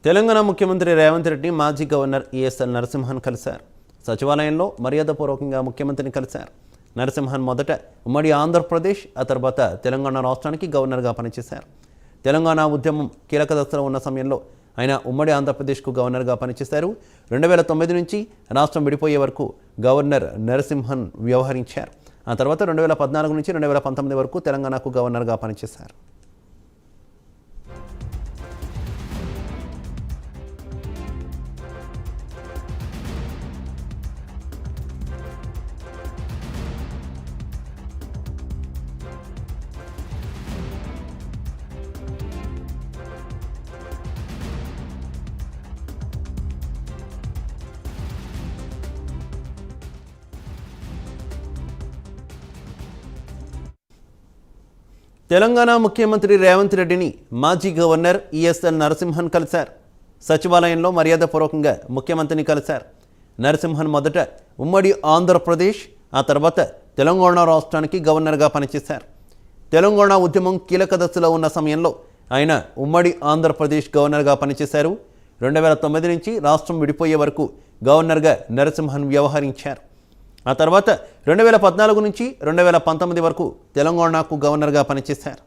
తెలంగాణ ముఖ్యమంత్రి రేవంత్ రెడ్డి మాజీ governor ESL Narasimhan కలిశారు. సచివాలయంలో మర్యాదపూర్వకంగా ముఖ్యమంత్రిని కలిశారు. నరసింహన్ మొదట ఉమ్మడి ఆంధ్రప్రదేశ్, ఆ తర్వాత తెలంగాణ రాష్ట్రానికి గవర్నర్గా పనిచేశారు. తెలంగాణ ఉద్యమం కీలక దశలో ఉన్న సమయంలో ఆయన ఉమ్మడి ఆంధ్రప్రదేశ్కు గవర్నర్గా పనిచేశారు. 2009 నుంచి రాష్ట్రం విడిపోయే వరకు గవర్నర్ నరసింహన్ వ్యవహరించారు. ఆ తర్వాత 2014 నుంచి 2019 వరకు తెలంగాణకు గవర్నర్గా పనిచేశారు. తెలంగాణ ముఖ్యమంత్రి రేవంత్ రెడ్డిని మాజీ గవర్నర్ ఈఎస్ఎల్ నరసింహన్ కలిశారు. సచివాలయంలో మర్యాదపూర్వకంగా ముఖ్యమంత్రిని కలిశారు. నరసింహన్ మొదట ఉమ్మడి ఆంధ్రప్రదేశ్, ఆ తర్వాత తెలంగాణ రాష్ట్రానికి గవర్నర్గా పనిచేశారు. తెలంగాణ ఉద్యమం కీలక దశలో ఉన్న సమయంలో ఆయన ఉమ్మడి ఆంధ్రప్రదేశ్ గవర్నర్గా పనిచేశారు. 2009 నుంచి రాష్ట్రం విడిపోయే వరకు గవర్నర్గా నరసింహన్ వ్యవహరించారు. ఆ తర్వాత 2014 నుంచి 2019 వరకు తెలంగాణకు గవర్నర్గా పనిచేశారు.